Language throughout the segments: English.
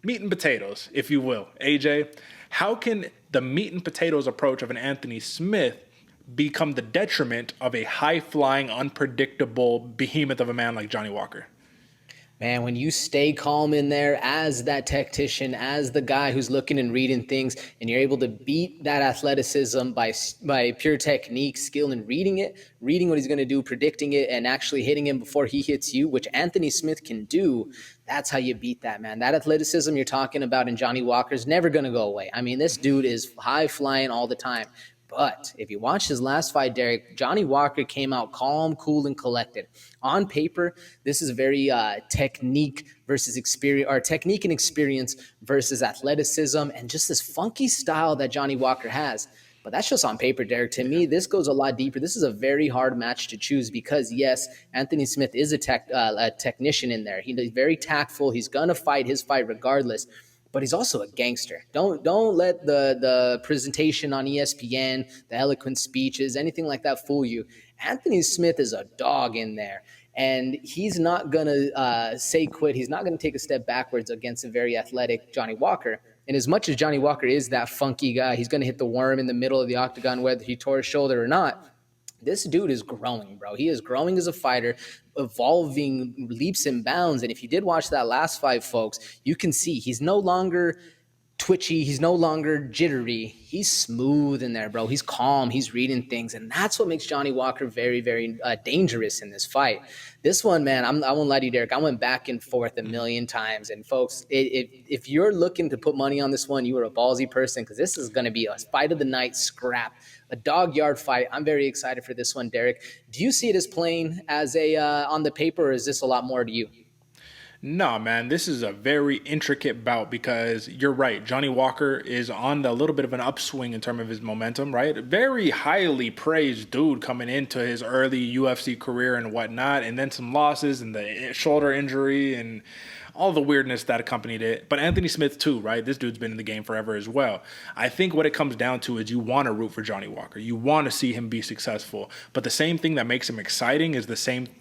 meat and potatoes, if you will. AJ, how can the meat and potatoes approach of an Anthony Smith become the detriment of a high-flying, unpredictable behemoth of a man like Johnny Walker? Man, when you stay calm in there as that tactician, as the guy who's looking and reading things, and you're able to beat that athleticism by pure technique, skill, and reading what he's going to do, predicting it, and actually hitting him before he hits you, which Anthony Smith can do, that's how you beat that, man. That athleticism you're talking about in Johnny Walker is never going to go away. I mean, this dude is high-flying all the time. But if you watch his last fight, Derek, Johnny Walker came out calm, cool, and collected. On paper, this is a very technique versus experience, or technique and experience versus athleticism, and just this funky style that Johnny Walker has. But that's just on paper, Derek. To me, this goes a lot deeper. This is a very hard match to choose because, yes, Anthony Smith is a technician in there. He's very tactful. He's going to fight his fight regardless. But he's also a gangster. Don't let the presentation on ESPN, the eloquent speeches, anything like that fool you. Anthony Smith is a dog in there, and he's not going to say quit. He's not going to take a step backwards against a very athletic Johnny Walker. And as much as Johnny Walker is that funky guy, he's going to hit the worm in the middle of the octagon whether he tore his shoulder or not. This dude is growing, bro. He is growing as a fighter, evolving leaps and bounds. And if you did watch that last fight, folks, you can see he's no longer twitchy. He's no longer jittery. He's smooth in there, bro. He's calm. He's reading things. And that's what makes Johnny Walker very, very dangerous in this fight. This one, man, I won't lie to you, Derek. I went back and forth a million times. And, folks, if you're looking to put money on this one, you are a ballsy person because this is going to be a fight of the night scrap, a dog yard fight. I'm very excited for this one, Derek. Do you see it as playing as on the paper, or is this a lot more to you? No, man, this is a very intricate bout because you're right. Johnny Walker is on a little bit of an upswing in terms of his momentum, right? Very highly praised dude coming into his early UFC career and whatnot, and then some losses and the shoulder injury and all the weirdness that accompanied it. But Anthony Smith too, right? This dude's been in the game forever as well. I think what it comes down to is you want to root for Johnny Walker. You want to see him be successful. But the same thing that makes him exciting is the same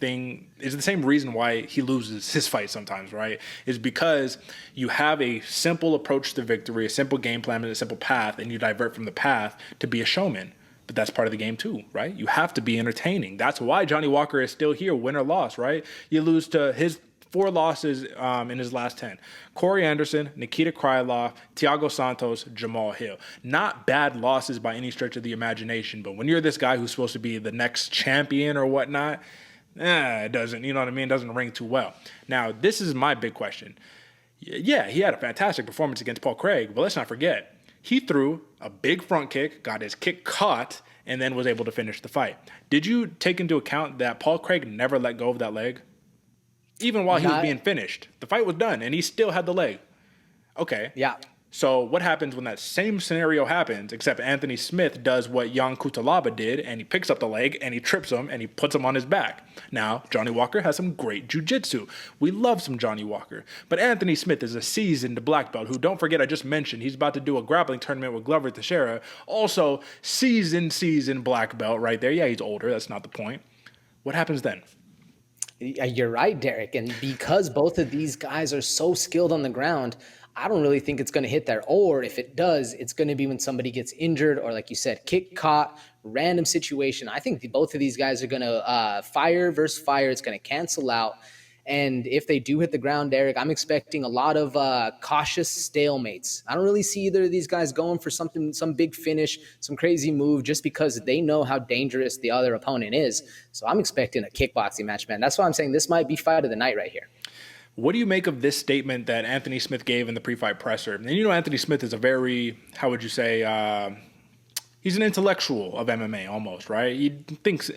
reason why he loses his fight sometimes, right? Is because you have a simple approach to victory, a simple game plan, and a simple path, and you divert from the path to be a showman. But that's part of the game too, right? You have to be entertaining. That's why Johnny Walker is still here, win or loss, right? You lose to his 4 losses in his last 10. Corey Anderson, Nikita Krylov, Thiago Santos, Jamal Hill. Not bad losses by any stretch of the imagination, but when you're this guy who's supposed to be the next champion or whatnot, it doesn't, you know what I mean? It doesn't ring too well. Now, this is my big question. Yeah, he had a fantastic performance against Paul Craig, but let's not forget, he threw a big front kick, got his kick caught, and then was able to finish the fight. Did you take into account that Paul Craig never let go of that leg? Even while he was being finished. The fight was done, and he still had the leg. Okay. Yeah. So what happens when that same scenario happens, except Anthony Smith does what Jan Kutalaba did, and he picks up the leg, and he trips him, and he puts him on his back. Now, Johnny Walker has some great jiu-jitsu. We love some Johnny Walker. But Anthony Smith is a seasoned black belt who, don't forget, I just mentioned, he's about to do a grappling tournament with Glover Teixeira. Also, seasoned black belt right there. Yeah, he's older. That's not the point. What happens then? You're right, Derek. And because both of these guys are so skilled on the ground, I don't really think it's going to hit there. Or if it does, it's going to be when somebody gets injured or, like you said, kick caught, random situation. I think both of these guys are going to fire versus fire. It's going to cancel out. And if they do hit the ground, Derek, I'm expecting a lot of cautious stalemates. I don't really see either of these guys going for some big finish, some crazy move, just because they know how dangerous the other opponent is. So I'm expecting a kickboxing match, man. That's why I'm saying this might be fight of the night right here. What do you make of this statement that Anthony Smith gave in the pre-fight presser? And you know Anthony Smith is a very, how would you say, he's an intellectual of MMA almost, right? He thinks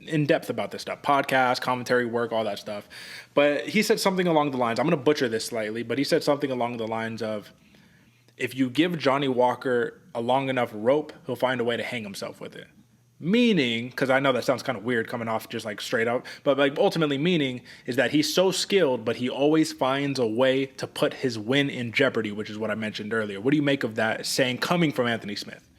in depth about this stuff, podcasts, commentary work, all that stuff. But he said something along the lines, I'm going to butcher this slightly, but he said something along the lines of, if you give Johnny Walker a long enough rope, he'll find a way to hang himself with it. Meaning, because I know that sounds kind of weird coming off just like straight up, but like ultimately meaning is that he's so skilled, but he always finds a way to put his win in jeopardy, which is what I mentioned earlier. What do you make of that saying coming from Anthony Smith?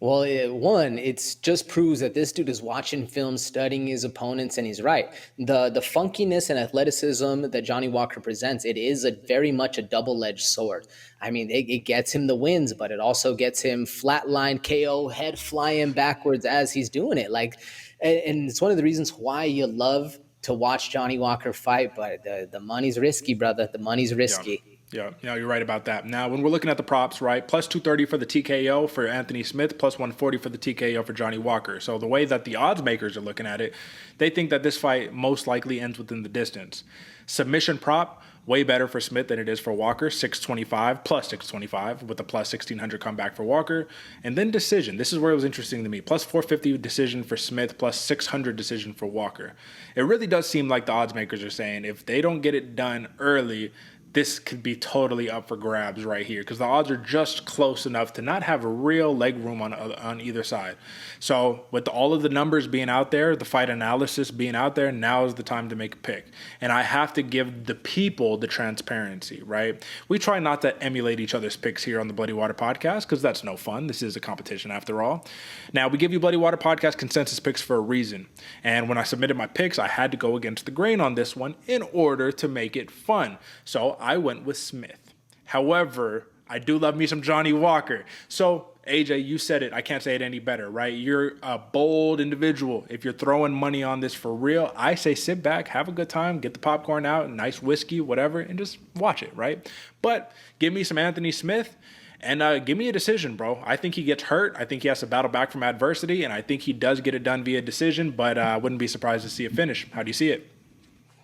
Well, one, it's just proves that this dude is watching film, studying his opponents, and he's right. The funkiness and athleticism that Johnny Walker presents, it is a very much a double-edged sword. I mean, it gets him the wins, but it also gets him flatline KO, head flying backwards as he's doing it. Like, and it's one of the reasons why you love to watch Johnny Walker fight, but the money's risky, brother. The money's Yeah. risky. Yeah, you're right about that. Now, when we're looking at the props, right, plus 230 for the TKO for Anthony Smith, plus 140 for the TKO for Johnny Walker. So the way that the odds makers are looking at it, they think that this fight most likely ends within the distance. Submission prop, way better for Smith than it is for Walker, 625 plus 625 with a plus 1600 comeback for Walker. And then decision. This is where it was interesting to me. Plus 450 decision for Smith, plus 600 decision for Walker. It really does seem like the odds makers are saying if they don't get it done early, this could be totally up for grabs right here because the odds are just close enough to not have a real leg room on either side. So with all of the numbers being out there, the fight analysis being out there, now is the time to make a pick. And I have to give the people the transparency, right? We try not to emulate each other's picks here on the Bloody Water Podcast because that's no fun. This is a competition after all. Now, we give you Bloody Water Podcast consensus picks for a reason. And when I submitted my picks, I had to go against the grain on this one in order to make it fun. So I went with Smith. However, I do love me some Johnny Walker. So, AJ, you said it. I can't say it any better, right? You're a bold individual. If you're throwing money on this for real, I say sit back, have a good time, get the popcorn out, nice whiskey, whatever, and just watch it, right? But give me some Anthony Smith and give me a decision, bro. I think he gets hurt. I think he has to battle back from adversity, and I think he does get it done via decision, but I wouldn't be surprised to see a finish. How do you see it?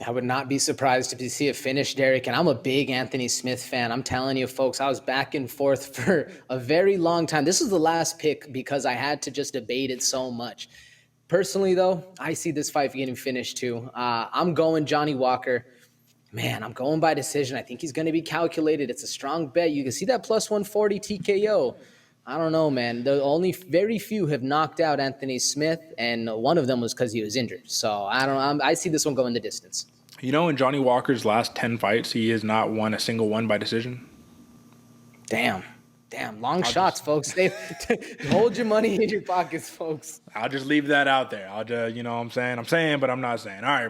I would not be surprised to see it finish, Derek. And I'm a big Anthony Smith fan. I'm telling you, folks, I was back and forth for a very long time. This was the last pick because I had to just debate it so much. Personally, though, I see this fight getting finished too. I'm going Johnny Walker. Man, I'm going by decision. I think he's going to be calculated. It's a strong bet. You can see that plus 140 TKO. I don't know, man. The only very few have knocked out Anthony Smith, and one of them was because he was injured. So I don't know. I see this one going the distance. You know, in Johnny Walker's last 10 fights, he has not won a single one by decision. Damn. Long shots, folks. Hold your money in your pockets, folks. I'll just leave that out there. I'll just, you know what I'm saying? I'm saying, but I'm not saying. All right.